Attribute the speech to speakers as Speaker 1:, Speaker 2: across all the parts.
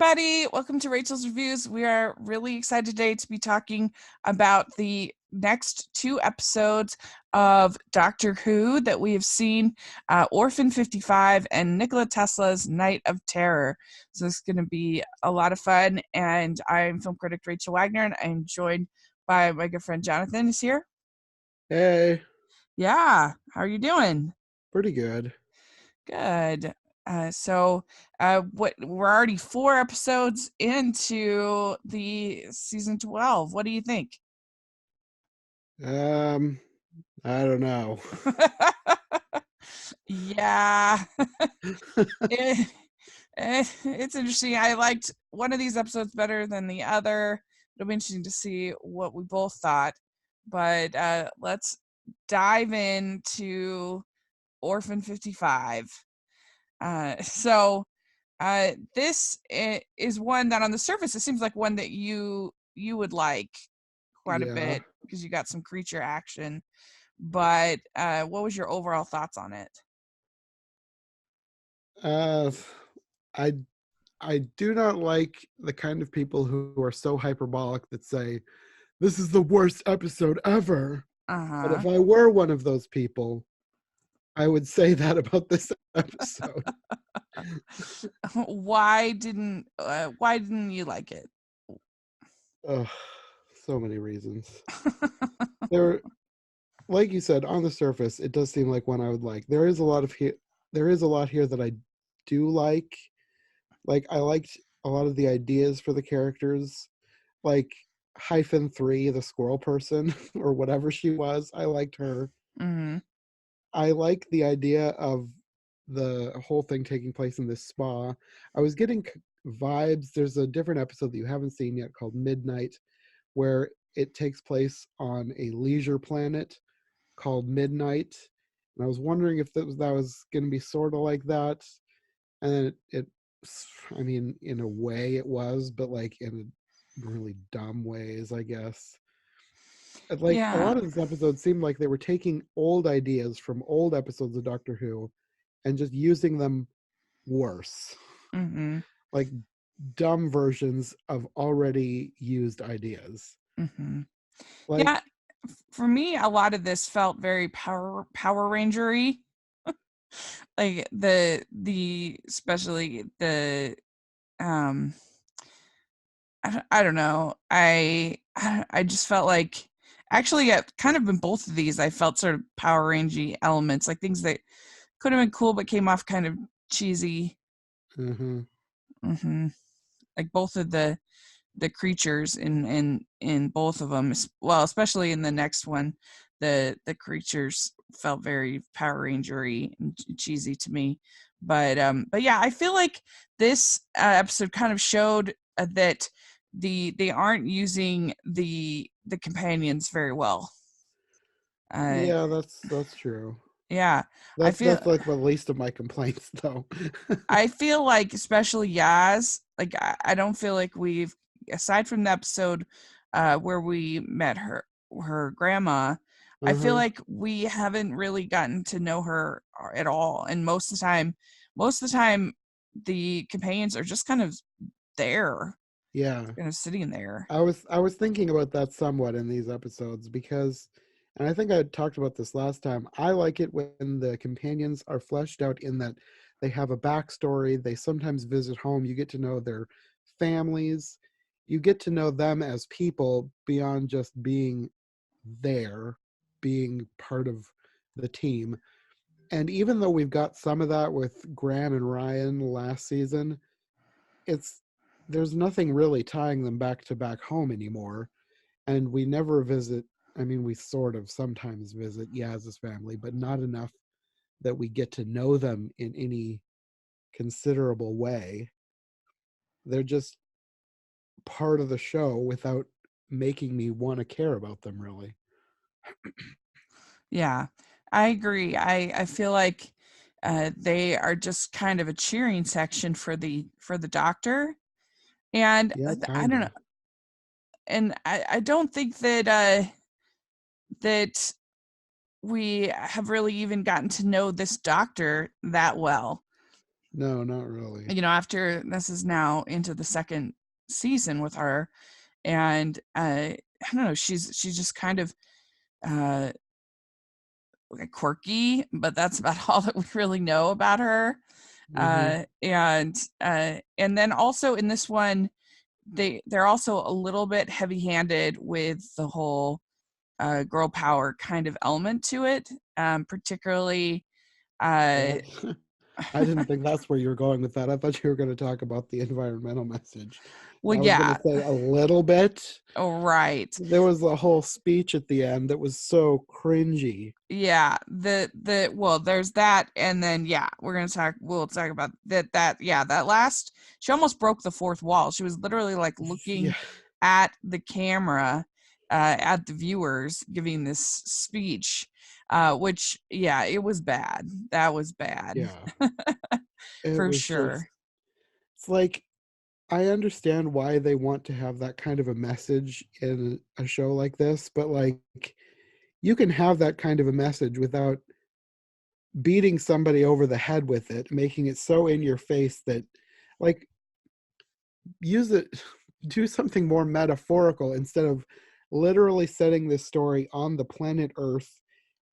Speaker 1: everybody. Welcome to Rachel's Reviews. We are really excited today to be talking about the next 2 episodes of Doctor Who that we have seen, Orphan 55 and Nikola Tesla's Night of Terror. So this is going to be a lot of fun, and I'm film critic Rachel Wagner, and I'm joined by my good friend Jonathan is here.
Speaker 2: Hey.
Speaker 1: Yeah, how are you doing?
Speaker 2: Pretty good.
Speaker 1: Good. We're already 4 episodes into the season 12. What do you think?
Speaker 2: I don't know.
Speaker 1: Yeah. It's interesting. I liked one of these episodes better than the other. It'll be interesting to see what we both thought. But let's dive into Orphan 55. This is one that on the surface, it seems like one that you would like quite a bit because you got some creature action. But what was your overall thoughts on it?
Speaker 2: I do not like the kind of people who are so hyperbolic that say, this is the worst episode ever. But if I were one of those people, I would say that about this episode.
Speaker 1: Why didn't you like it?
Speaker 2: So many reasons. There, like you said, on the surface, it does seem like one I would like. There is a lot here that I do like. Like, I liked a lot of the ideas for the characters, like -3, the squirrel person, or whatever she was. I liked her.
Speaker 1: Mm-hmm.
Speaker 2: I like the idea of the whole thing taking place in this spa. I was getting vibes. There's a different episode that you haven't seen yet called Midnight, where it takes place on a leisure planet called Midnight. And I was wondering if that was going to be sort of like that. And then I mean, in a way it was, but like in really dumb ways, I guess. Like, a lot of these episodes seemed like they were taking old ideas from old episodes of Doctor Who and just using them worse.
Speaker 1: Mm-hmm.
Speaker 2: Like dumb versions of already used ideas.
Speaker 1: Mm-hmm.
Speaker 2: Like,
Speaker 1: yeah, for me, a lot of this felt very Power Ranger-y. Like the especially the I don't know. I just felt like actually kind of in both of these I felt sort of Power Rangey elements, like things that could have been cool but came off kind of cheesy.
Speaker 2: mm-hmm.
Speaker 1: Like both of the creatures in both of them, well, especially in the next one, the creatures felt very Power Ranger-y and cheesy to me. But yeah, I feel like this episode kind of showed that they aren't using the companions very well.
Speaker 2: Yeah, that's true.
Speaker 1: Yeah,
Speaker 2: That's like the least of my complaints, though.
Speaker 1: I feel like, especially Yaz, like I don't feel like we've, aside from the episode where we met her grandma, I feel like we haven't really gotten to know her at all. And most of the time, the companions are just kind of there.
Speaker 2: Yeah.
Speaker 1: Kind of sitting there.
Speaker 2: I was thinking about that somewhat in these episodes because, and I think I talked about this last time, I like it when the companions are fleshed out in that they have a backstory, they sometimes visit home, you get to know their families, you get to know them as people beyond just being there, being part of the team. And even though we've got some of that with Graham and Ryan last season, there's nothing really tying them back to back home anymore. And we never visit, I mean, we sort of sometimes visit Yaz's family, but not enough that we get to know them in any considerable way. They're just part of the show without making me want to care about them, really.
Speaker 1: Yeah, I agree. I feel like they are just kind of a cheering section for the Doctor. And
Speaker 2: Yeah,
Speaker 1: I don't know. And I don't think that that we have really even gotten to know this Doctor that well.
Speaker 2: No, not really.
Speaker 1: After this is now into the second season with her, and I don't know, she's just kind of uh quirky, but that's about all that we really know about her.
Speaker 2: Mm-hmm.
Speaker 1: And then also in this one, they're also a little bit heavy-handed with the whole girl power kind of element to it, particularly. Uh,
Speaker 2: What? I didn't think that's where you were going with that. I thought you were going to talk about the environmental message.
Speaker 1: well,
Speaker 2: I was going
Speaker 1: yeah,
Speaker 2: to say a little bit.
Speaker 1: oh, right.
Speaker 2: There was a whole speech at the end that was so cringy.
Speaker 1: Yeah, well, there's that, and then yeah, we'll talk about that last, she almost broke the fourth wall. She was literally like
Speaker 2: Yeah,
Speaker 1: looking at the camera, at the viewers, giving this speech, which, yeah, it was bad. That was bad.
Speaker 2: yeah. It
Speaker 1: For
Speaker 2: was just,
Speaker 1: sure.
Speaker 2: it's like, I understand why they want to have that kind of a message in a show like this, but like, you can have that kind of a message without beating somebody over the head with it, making it so in your face that, like, use it, do something more metaphorical instead of literally setting this story on the planet Earth,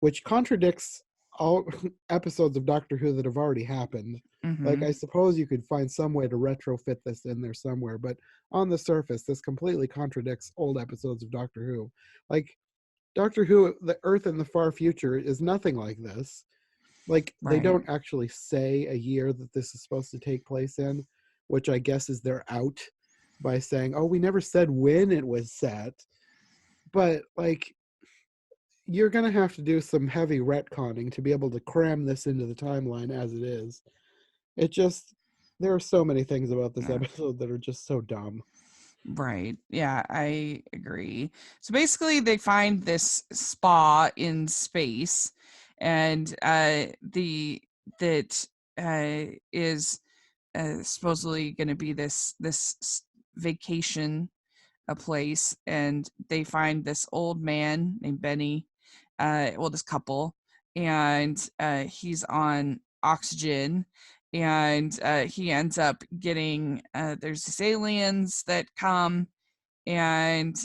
Speaker 2: which contradicts all episodes of Doctor Who that have already happened. Like,
Speaker 1: Mhm.
Speaker 2: I suppose you could find some way to retrofit this in there somewhere, but on the surface, this completely contradicts old episodes of Doctor Who. Like, Doctor Who, the Earth in the far future is nothing like this. Like, they
Speaker 1: Right.
Speaker 2: don't actually say a year that this is supposed to take place in, which I guess is they're out by saying, oh, we never said when it was set. But like, you're going to have to do some heavy retconning to be able to cram this into the timeline as it is. It just, there are so many things about this
Speaker 1: Yeah.
Speaker 2: episode that are just so dumb.
Speaker 1: Right. Yeah, I agree. So basically they find this spa in space, and the that is supposedly going to be this vacation, a place, and they find this old man named Benny, well, this couple, and he's on oxygen, and he ends up getting, there's these aliens that come, and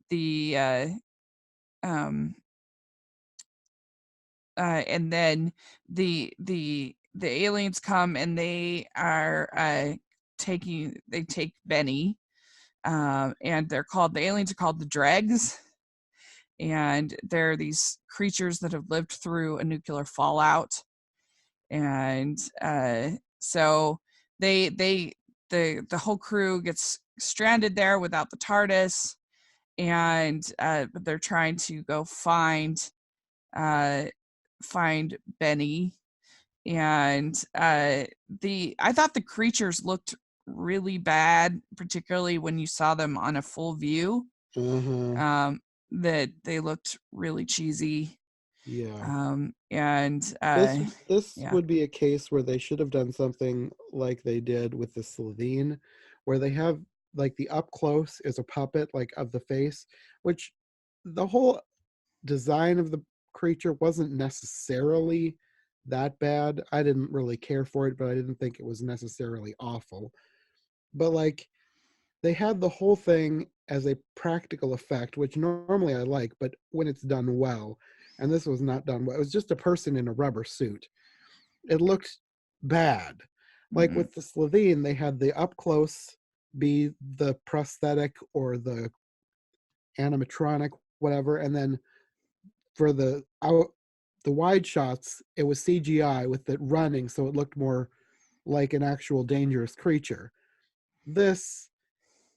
Speaker 1: the um and then the aliens come, and they are they take Benny, and the aliens are called the Dregs, and they're these creatures that have lived through a nuclear fallout, and so they the whole crew gets stranded there without the TARDIS, and but they're trying to go uh, find Benny, and the I thought the creatures looked really bad, particularly when you saw them on a full view.
Speaker 2: Uh-huh.
Speaker 1: Um, that they looked really cheesy,
Speaker 2: Yeah.
Speaker 1: and
Speaker 2: This
Speaker 1: yeah.
Speaker 2: would be a case where they should have done something like they did with the Slovene, where they have like the up close is a puppet like of the face, which the whole design of the creature wasn't necessarily that bad. I didn't really care for it, but I didn't think it was necessarily awful. But like, they had the whole thing as a practical effect, which normally I like, but when it's done well, and this was not done well. It was just a person in a rubber suit. It looked bad. Like
Speaker 1: Mm,
Speaker 2: with the Slovene, they had the up close be the prosthetic or the animatronic, whatever, and then for the wide shots, it was CGI with it running, so it looked more like an actual dangerous creature. This,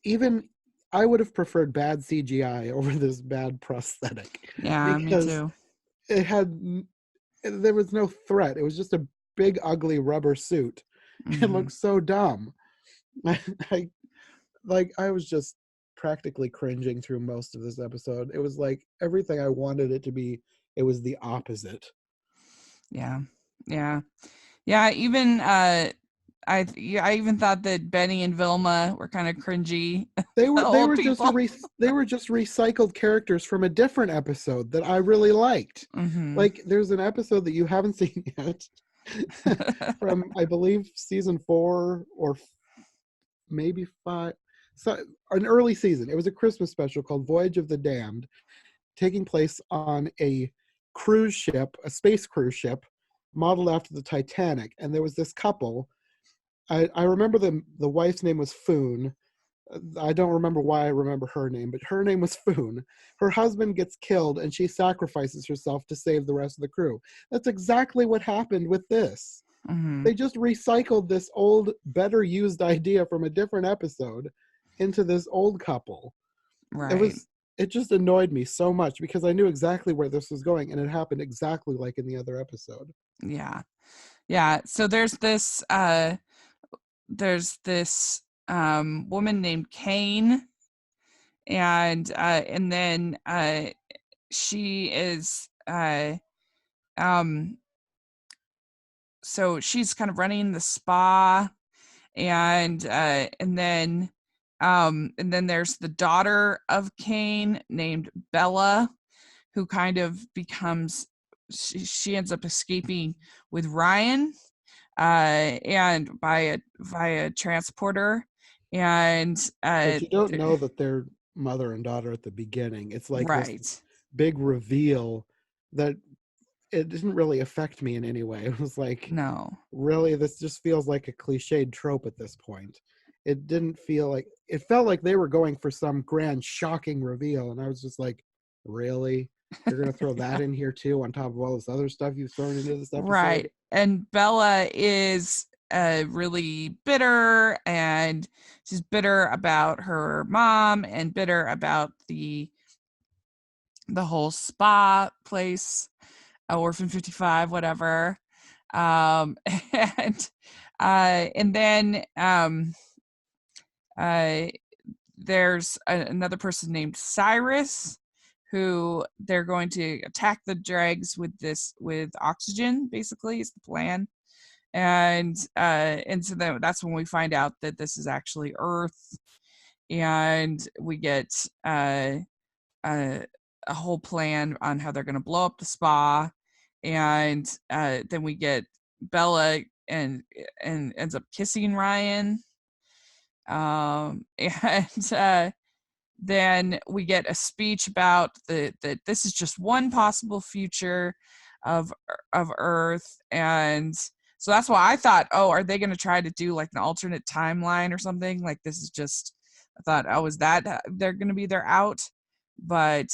Speaker 2: even, I would have preferred bad CGI over this bad prosthetic
Speaker 1: yeah, me
Speaker 2: because
Speaker 1: too.
Speaker 2: it had there was no threat. It was just a big ugly rubber suit. It
Speaker 1: Hmm.
Speaker 2: looked so dumb. I I was just practically cringing through most of this episode. It was like everything I wanted it to be, it was the opposite.
Speaker 1: Yeah, yeah, yeah. Even I even thought that Benny and Vilma were kind of cringy. The
Speaker 2: They
Speaker 1: old
Speaker 2: were just
Speaker 1: people.
Speaker 2: they were just recycled characters from a different episode that I really liked.
Speaker 1: Hmm.
Speaker 2: Like, there's an episode that you haven't seen yet from, I believe, season 4 or maybe 5. So an early season. It was a Christmas special called Voyage of the Damned, taking place on a cruise ship, a space cruise ship, modeled after the Titanic. And there was this couple. I remember the wife's name was Foon. I don't remember why I remember her name, but her name was Foon. Her husband gets killed and she sacrifices herself to save the rest of the crew. That's exactly what happened with this.
Speaker 1: Mm-hmm.
Speaker 2: They just recycled this old, better used idea from a different episode into this old couple.
Speaker 1: Right.
Speaker 2: It just annoyed me so much because I knew exactly where this was going and it happened exactly like in the other episode.
Speaker 1: Yeah. Yeah. So there's this woman named Kane, and then she is so she's kind of running the spa, and then there's the daughter of Kane named Bella, who kind of becomes she ends up escaping with Ryan, and via transporter, and
Speaker 2: But you don't know that they're mother and daughter at the beginning. It's like this
Speaker 1: right.
Speaker 2: big reveal that it didn't really affect me in any way. It was like,
Speaker 1: No.
Speaker 2: really, this just feels like a cliched trope at this point. It didn't feel like, it felt like they were going for some grand, shocking reveal. And I was just like, really? You're going to throw that
Speaker 1: Yeah.
Speaker 2: in here too, on top of all this other stuff you've thrown into this episode?
Speaker 1: Right. And Bella is really bitter, and she's bitter about her mom and bitter about the whole spa place, Orphan 55, whatever. Um, and and then uh, there's another person named Cyrus, who they're going to attack the dregs with oxygen. Basically, is the plan. And so that's when we find out that this is actually Earth, and we get a whole plan on how they're going to blow up the spa, and then we get Bella and ends up kissing Ryan, and then we get a speech about that this is just one possible future of Earth, and so that's why I thought, oh, are they going to try to do like an alternate timeline or something? Like this is just, I thought, oh, is that they're going to be their out? But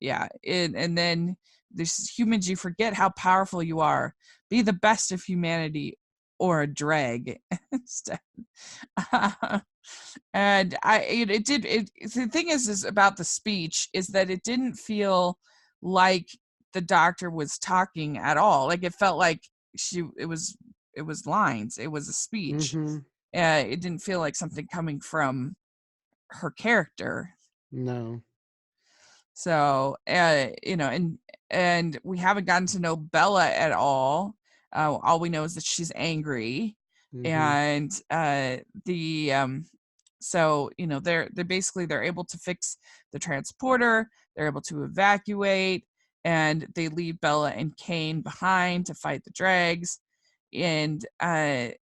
Speaker 1: yeah, and then this humans, you forget how powerful you are. Be the best of humanity, or a drag instead. And the thing is about the speech is that it didn't feel like the doctor was talking at all. Like it felt like it was lines, it was a speech.
Speaker 2: Mm-hmm.
Speaker 1: It didn't feel like something coming from her character.
Speaker 2: No.
Speaker 1: So and we haven't gotten to know Bella at all we know is that she's angry.
Speaker 2: Mm-hmm.
Speaker 1: And so they're basically they're able to fix the transporter, they're able to evacuate, and they leave Bella and Kane behind to fight the dregs. And
Speaker 2: This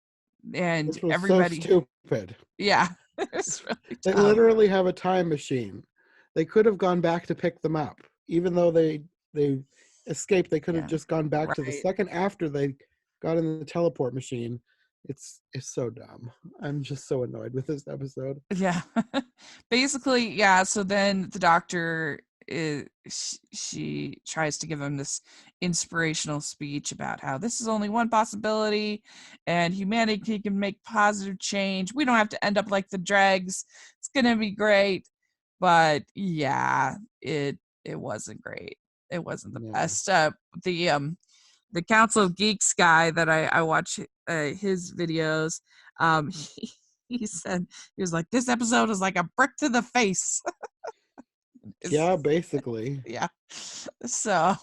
Speaker 2: was so
Speaker 1: everybody,
Speaker 2: stupid.
Speaker 1: yeah. It's really
Speaker 2: They
Speaker 1: dumb.
Speaker 2: literally have a time machine. They could have gone back to pick them up. Even though they escaped, they could have
Speaker 1: Yeah,
Speaker 2: just gone back to the
Speaker 1: right.
Speaker 2: second after they got in the teleport machine. It's so dumb. I'm just so annoyed with this episode.
Speaker 1: Yeah. Basically, yeah, so then the doctor is she tries to give him this inspirational speech about how this is only one possibility and humanity can make positive change. We don't have to end up like the dregs. It's going to be great. But yeah, it wasn't great. It wasn't the
Speaker 2: No.
Speaker 1: best. The Council of Geeks guy that I watch his videos, he, he said, he was like, this episode is like a brick to the face.
Speaker 2: Yeah,
Speaker 1: It's,
Speaker 2: basically.
Speaker 1: yeah. So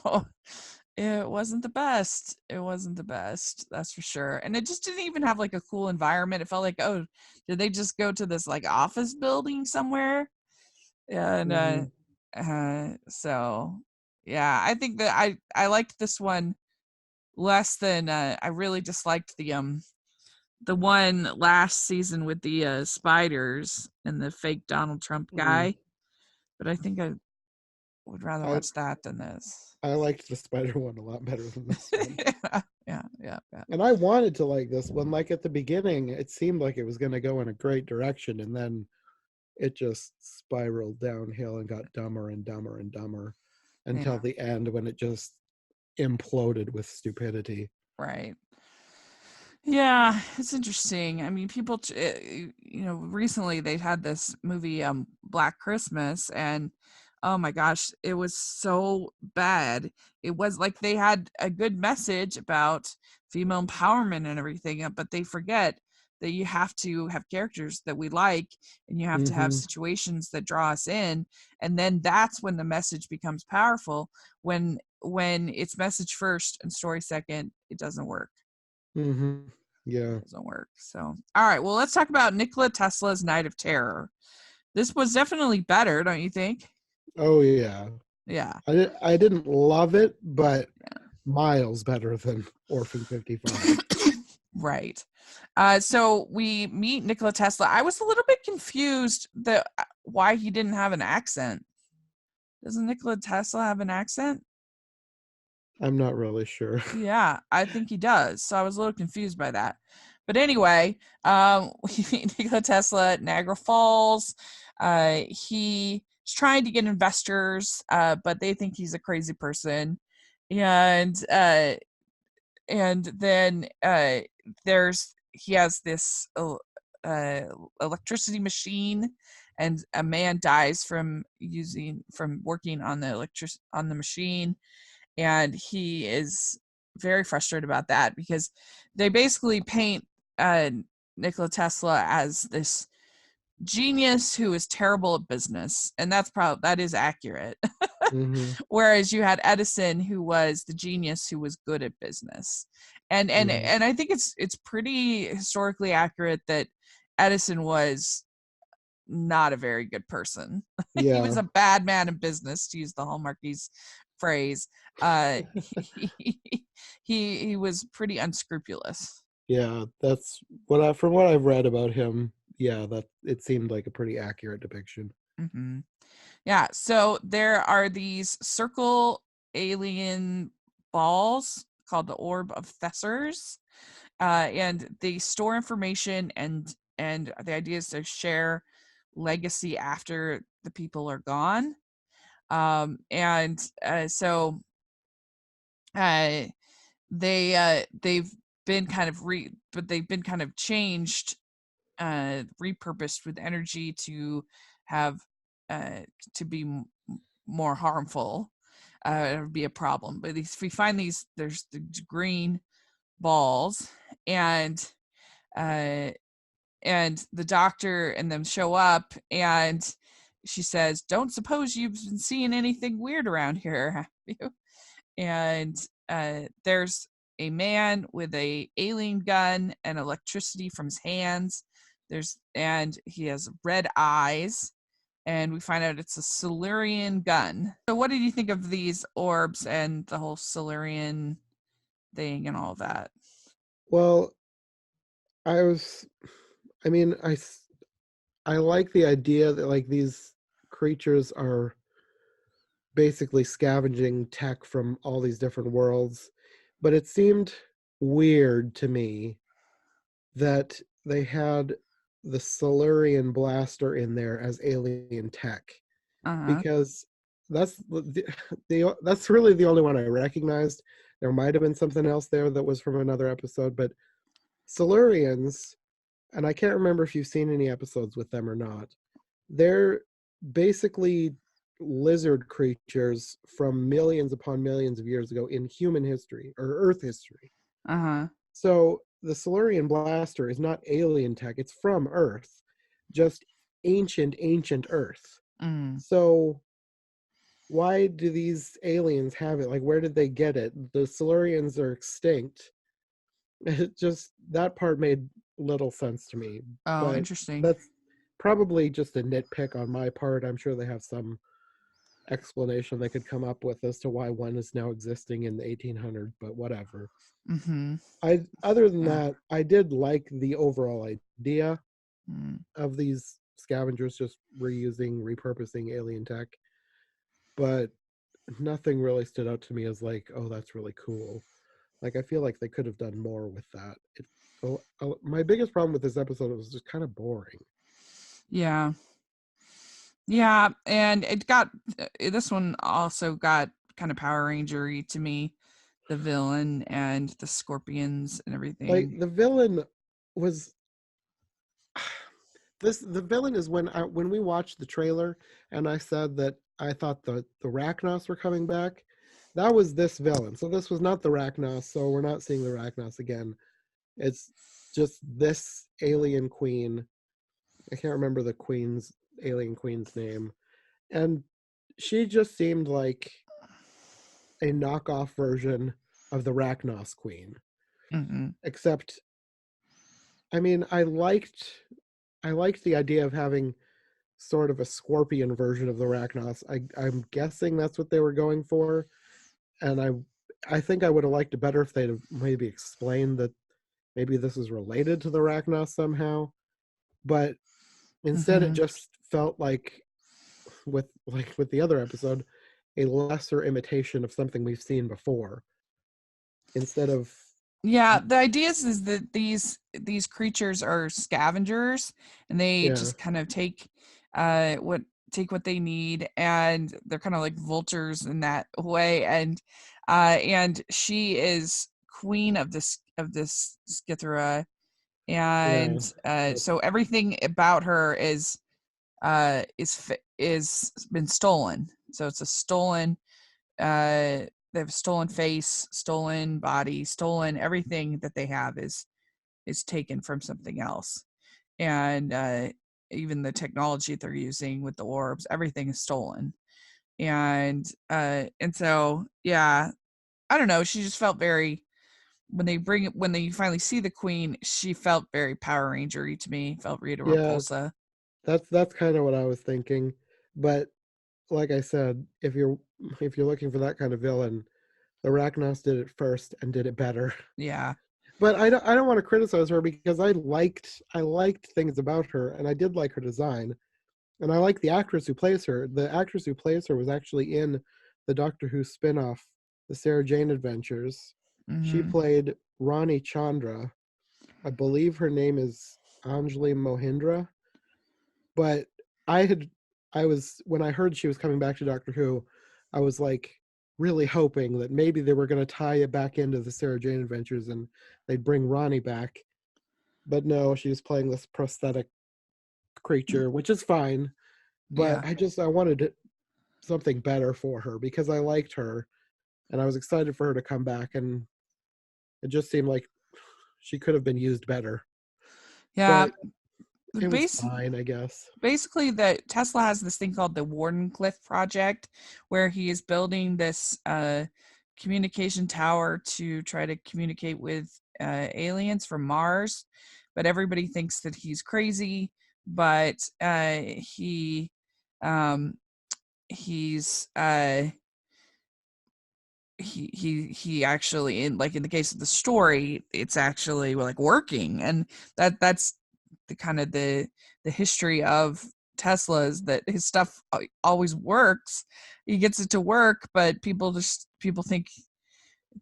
Speaker 1: it wasn't the best. It wasn't the best, that's for sure. And it just didn't even have like a cool environment. It felt like, oh, did they just go to this like office building somewhere? And
Speaker 2: Mm-hmm.
Speaker 1: so yeah, I think that I liked this one less than I really disliked the one last season with the spiders and the fake Donald Trump
Speaker 2: Mm.
Speaker 1: guy. But I think I would rather
Speaker 2: I
Speaker 1: watch that than this.
Speaker 2: I liked the spider one a lot better than this one.
Speaker 1: Yeah.
Speaker 2: And I wanted to like this one. Like at the beginning, it seemed like it was going to go in a great direction, and then it just spiraled downhill and got dumber and dumber and dumber until
Speaker 1: Yeah,
Speaker 2: the end when it just imploded with stupidity.
Speaker 1: right. Yeah, it's interesting. I mean, people, recently they had this movie, Black Christmas, and oh my gosh, it was so bad. It was like they had a good message about female empowerment and everything, but they forget that you have to have characters that we like, and you have to have
Speaker 2: Mm-hmm.
Speaker 1: situations that draw us in, and then that's when the message becomes powerful. When it's message first and story second, it doesn't work.
Speaker 2: Mm-hmm. Yeah.
Speaker 1: Doesn't work. So, all right. Well, let's talk about Nikola Tesla's Night of Terror. This was definitely better, don't you think?
Speaker 2: Oh yeah.
Speaker 1: Yeah.
Speaker 2: I didn't love it, but miles better than Orphan 55.
Speaker 1: Right. So we meet Nikola Tesla. I was a little bit confused that why he didn't have an accent. Doesn't Nikola Tesla have an accent?
Speaker 2: I'm not really sure.
Speaker 1: Yeah, I think he does. So I was a little confused by that. But anyway, we meet Nikola Tesla at Niagara Falls. He's trying to get investors, but they think he's a crazy person. And then he has this electricity machine, and a man dies from working on the machine, and he is very frustrated about that because they basically paint uh, Nikola Tesla as this genius who is terrible at business, and that is accurate.
Speaker 2: Mm-hmm.
Speaker 1: Whereas you had Edison, who was the genius who was good at business, and and
Speaker 2: Mm-hmm.
Speaker 1: and I think it's pretty historically accurate that Edison was not a very good person. He was
Speaker 2: Yeah.
Speaker 1: a bad man in business, to use the Hallmarkies phrase. He, he was pretty unscrupulous.
Speaker 2: Yeah, that's from what I've read about him. Yeah, that it seemed like a pretty accurate depiction.
Speaker 1: Hmm. Yeah. So there are these circle alien balls called the Orb of Thessers, and they store information, and the idea is to share legacy after the people are gone. And so uh, they've been kind of but they've been kind of changed, repurposed with energy to have uh, to be more harmful. It would be a problem. But if we find there's the green balls, and uh, and the doctor and them show up, and she says, "Don't suppose you've been seeing anything weird around here, have you?" And there's a man with a alien gun and electricity from his hands. And he has red eyes, and we find out it's a Silurian gun. So what did you think of these orbs and the whole Silurian thing and all that?
Speaker 2: Well, I was I mean, I like the idea that like these creatures are basically scavenging tech from all these different worlds, but it seemed weird to me that they had the Silurian Blaster in there as alien tech,
Speaker 1: Uh-huh.
Speaker 2: because that's that's really the only one I recognized. There might have been something else there that was from another episode, but Silurians, and I can't remember if you've seen any episodes with them or not. They're basically lizard creatures from millions upon millions of years ago in human history or Earth history.
Speaker 1: Uh-huh.
Speaker 2: So the Silurian Blaster is not alien tech, it's from Earth, just ancient Earth.
Speaker 1: Mm.
Speaker 2: So why do these aliens have it? Like, where did they get it? The Silurians are extinct. It just, that part made little sense to me.
Speaker 1: Oh,
Speaker 2: But
Speaker 1: interesting.
Speaker 2: that's probably just a nitpick on my part. I'm sure they have some explanation they could come up with as to why one is now existing in the 1800s, but whatever.
Speaker 1: Mm-hmm.
Speaker 2: Other than
Speaker 1: Yeah.
Speaker 2: that, I did like the overall idea
Speaker 1: Mm.
Speaker 2: of these scavengers just repurposing alien tech, but nothing really stood out to me as like, oh, that's really cool. Like, I feel like they could have done more with that. My biggest problem with this episode was just kind of boring.
Speaker 1: Yeah. Yeah. And it got, this one also got kind of Power Rangery to me, the villain and the scorpions and
Speaker 2: Like,
Speaker 1: everything.
Speaker 2: the villain was the villain is when we watched the trailer and I said that I thought the Rachnos were coming back. That was this villain. So this was not the Rachnos. So we're not seeing the Rachnos again. It's just this alien queen. I can't remember the alien queen's name, and she just seemed like a knockoff version of the Rachnos queen.
Speaker 1: Mm-hmm.
Speaker 2: Except, I mean, I liked the idea of having sort of a scorpion version of the Rachnos. I'm guessing that's what they were going for, and I think I would have liked it better if they'd have maybe explained that maybe this is related to the Rachnos somehow. But instead, it
Speaker 1: Mm-hmm.
Speaker 2: just felt with the other episode, a lesser imitation of something we've seen before. Instead of
Speaker 1: Yeah, the idea is that these creatures are scavengers, and they
Speaker 2: yeah
Speaker 1: just kind of what take what they need, and they're kind of like vultures in that way. And she is queen of this Scythera,
Speaker 2: yeah
Speaker 1: and so everything about her is been stolen. So it's a stolen they have a stolen face, stolen body, stolen everything that they have is taken from something else. And even the technology they're using with the orbs, everything is stolen. And so yeah, I don't know, she just felt very, when they finally see the queen, she felt very Power Rangery to me, felt Rita
Speaker 2: yeah
Speaker 1: Repulsa.
Speaker 2: that's kind of what I was thinking. But like I said, if you're looking for that kind of villain, the Rachnos did it first and did it better.
Speaker 1: Yeah.
Speaker 2: But I don't want to criticize her because I liked things about her and I did like her design and I like the actress who plays her. The actress who plays her was actually in the Doctor Who spin-off, the Sarah Jane Adventures. She
Speaker 1: Hmm.
Speaker 2: played Rani Chandra. I believe her name is Anjali Mohindra. But I had I was when I heard she was coming back to Doctor Who, I was like really hoping that maybe they were going to tie it back into the Sarah Jane Adventures and they'd bring Ronnie back. But no, she's playing this prosthetic creature, which is fine. But
Speaker 1: Yeah.
Speaker 2: I wanted something better for her because I liked her and I was excited for her to come back, and it just seemed like she could have been used better.
Speaker 1: Yeah.
Speaker 2: But
Speaker 1: The
Speaker 2: it was
Speaker 1: base
Speaker 2: fine, I guess.
Speaker 1: Basically, the Tesla has this thing called the Wardenclyffe project, where he is building this communication tower to try to communicate with aliens from Mars. But everybody thinks that he's crazy. But um, he's he actually, in the case of the story, it's actually like working, and that's the kind of the history of Tesla, is that his stuff always works. He gets it to work, but people think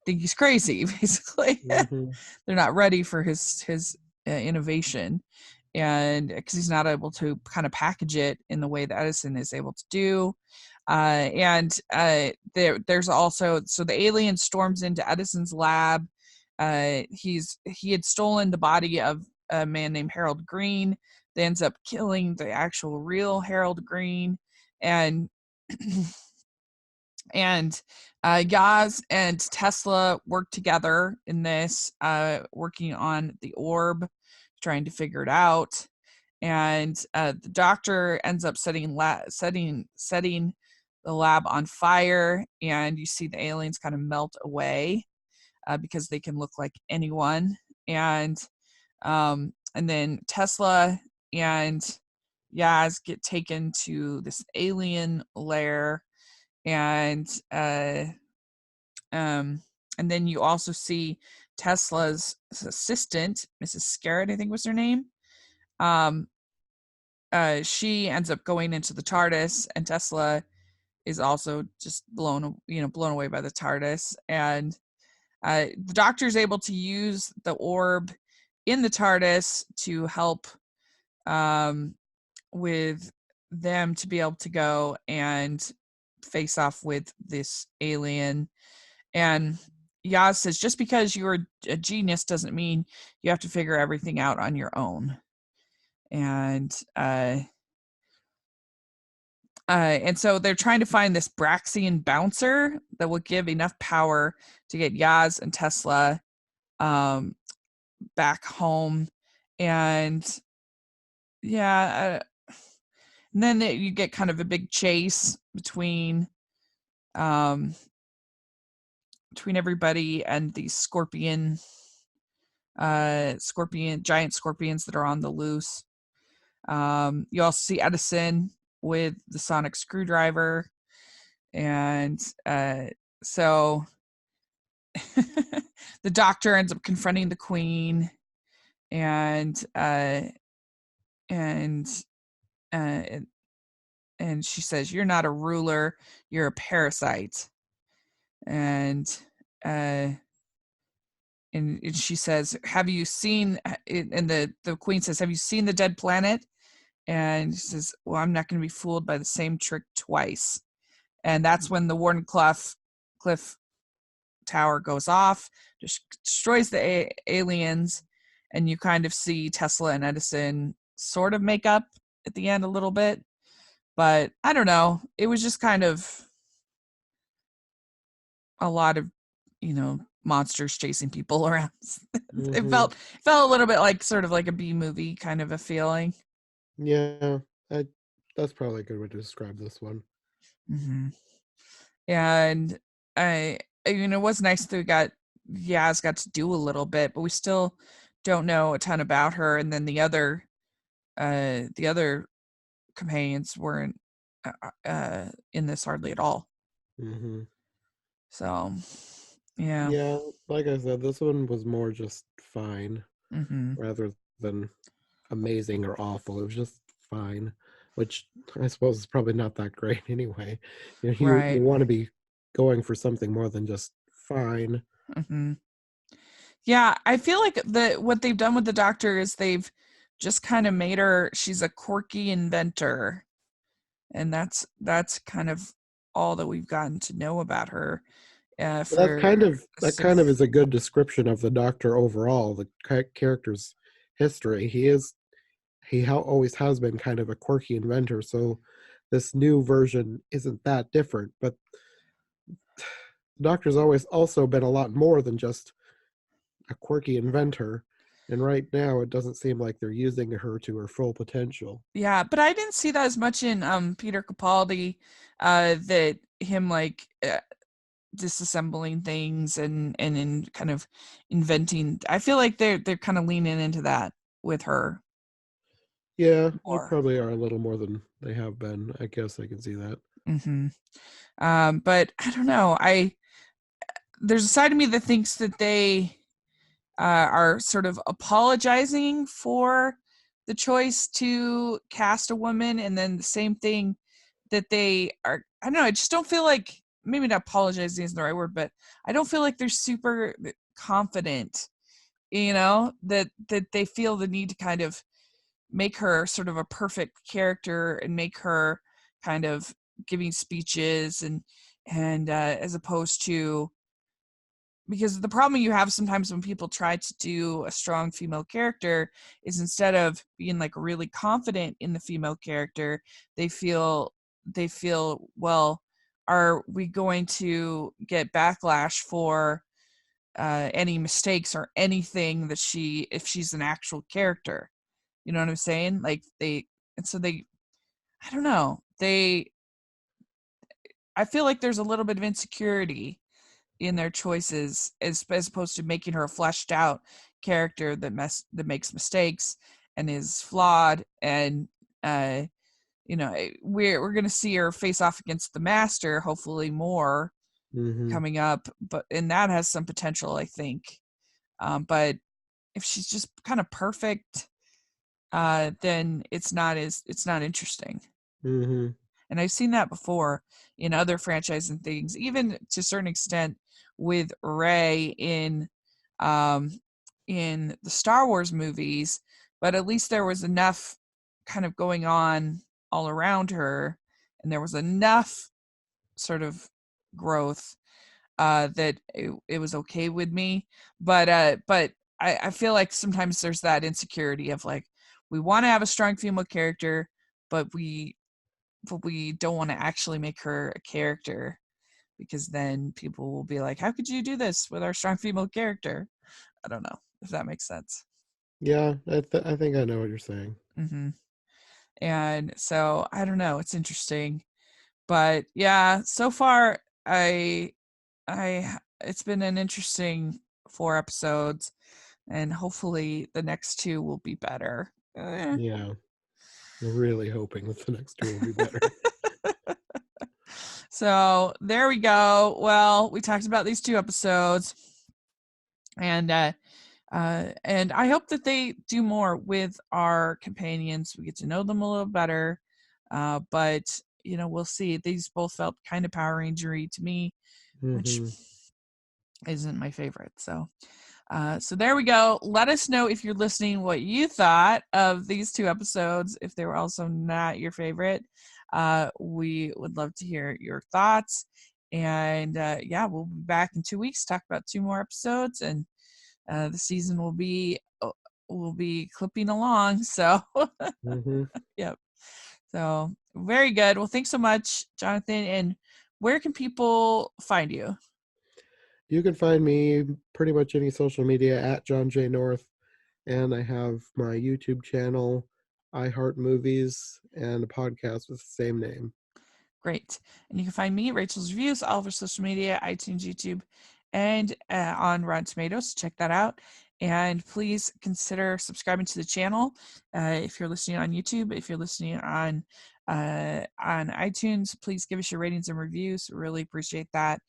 Speaker 1: he's crazy. Basically,
Speaker 2: Hmm.
Speaker 1: they're not ready for his innovation, and because he's not able to kind of package it in the way that Edison is able to do. There's also, so the alien storms into Edison's lab. He had stolen the body of a man named Harold Green. They ends up killing the actual real Harold Green, and and Yaz and Tesla work together in this, working on the orb, trying to figure it out. And the doctor ends up setting the lab on fire, and you see the aliens kind of melt away because they can look like anyone. And then Tesla and Yaz get taken to this alien lair, and and then you also see Tesla's assistant, Mrs. Scarrett, I think was her name. She ends up going into the TARDIS, and Tesla is also just blown away by the TARDIS. And the Doctor is able to use the orb in the TARDIS to help with them to be able to go and face off with this alien. And Yaz says, just because you're a genius doesn't mean you have to figure everything out on your own. And so they're trying to find this Braxian bouncer that will give enough power to get Yaz and Tesla back home. And yeah, and then you get kind of a big chase between everybody and these giant scorpions that are on the loose. You also see Edison with the sonic screwdriver, and so the Doctor ends up confronting the Queen, and she says, "You're not a ruler, you're a parasite." And she says, "Have you seen?" And the Queen says, "Have you seen the dead planet?" And she says, "Well, I'm not going to be fooled by the same trick twice." And that's when the Wardenclyffe Tower goes off, just destroys the aliens, and you kind of see Tesla and Edison sort of make up at the end a little bit. But I don't know. It was just kind of a lot of, monsters chasing people around. It felt a little bit like sort of like a B movie kind of a feeling.
Speaker 2: Yeah, that's probably a good way to describe this one.
Speaker 1: Mm-hmm. And it was nice that Yaz got to do a little bit, but we still don't know a ton about her. And then the other companions weren't in this hardly at all.
Speaker 2: Mm-hmm.
Speaker 1: So, yeah.
Speaker 2: Yeah, like I said, this one was more just fine rather than amazing or awful. It was just fine, which I suppose is probably not that great anyway. You
Speaker 1: Right.
Speaker 2: want to be going for something more than just fine.
Speaker 1: Yeah, I feel like what they've done with the Doctor is they've just kind of made her, she's a quirky inventor, and that's kind of all that we've gotten to know about her.
Speaker 2: That kind of is a good description of the Doctor overall, the character's history. He always has been kind of a quirky inventor, so this new version isn't that different. But the Doctor's always also been a lot more than just a quirky inventor, and right now it doesn't seem like they're using her to her full potential.
Speaker 1: Yeah, but I didn't see that as much in Peter Capaldi, that him disassembling things and in kind of inventing. I feel like they're kind of leaning into that with her.
Speaker 2: Yeah, they probably are a little more than they have been. I guess I can see that.
Speaker 1: But I don't know. There's a side of me that thinks that they are sort of apologizing for the choice to cast a woman, and then the same thing that they are. I don't know. I just don't feel like, maybe not apologizing isn't the right word, but I don't feel like they're super confident. That they feel the need to kind of make her sort of a perfect character and make her kind of giving speeches and as opposed to, because the problem you have sometimes when people try to do a strong female character is, instead of being like really confident in the female character, they feel, well, are we going to get backlash for any mistakes or anything that if she's an actual character? You know what I'm saying? Like I don't know. I feel like there's a little bit of insecurity in their choices, as opposed to making her a fleshed out character that makes mistakes and is flawed and we're going to see her face off against the Master, hopefully more
Speaker 2: Mm-hmm.
Speaker 1: coming up, and that has some potential, I think. But if she's just kind of perfect, then it's not interesting.
Speaker 2: Mm-hmm.
Speaker 1: And I've seen that before in other franchises and things, even to a certain extent with Rey um, in the Star Wars movies. But at least there was enough kind of going on all around her, and there was enough sort of growth that it was okay with me. But I feel like sometimes there's that insecurity of like, we want to have a strong female character, but we don't want to actually make her a character, because then people will be like, how could you do this with our strong female character? I don't know if that makes sense.
Speaker 2: Yeah, I think I know what you're saying.
Speaker 1: Mm-hmm. And so I don't know, it's interesting. But yeah, so far I it's been an interesting 4 episodes, and hopefully the next 2 will be better.
Speaker 2: Yeah, I'm really hoping that the next two will be better.
Speaker 1: So there we go. Well, we talked about these 2 episodes, and I hope that they do more with our companions. We get to know them a little better. But we'll see. These both felt kind of Power Rangery to me, which
Speaker 2: Mm-hmm.
Speaker 1: isn't my favorite. So there we go. Let us know, if you're listening, what you thought of these 2 episodes, if they were also not your favorite. We would love to hear your thoughts. And yeah, we'll be back in 2 weeks, talk about 2 more episodes, and the season will be clipping along. So
Speaker 2: Mm-hmm.
Speaker 1: yep. So very good. Well, thanks so much, Jonathan. And where can people find you?
Speaker 2: You can find me pretty much any social media at John J. North, and I have my YouTube channel, iHeart Movies, and a podcast with the same name.
Speaker 1: Great. And you can find me, Rachel's Reviews, all over social media, iTunes, YouTube, and on Rotten Tomatoes. Check that out. And please consider subscribing to the channel if you're listening on YouTube. If you're listening on iTunes, please give us your ratings and reviews. Really appreciate that.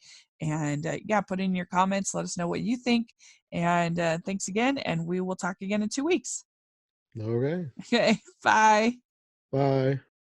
Speaker 1: And yeah, put in your comments. Let us know what you think. And thanks again. And we will talk again in 2 weeks.
Speaker 2: Okay.
Speaker 1: Okay. Bye.
Speaker 2: Bye.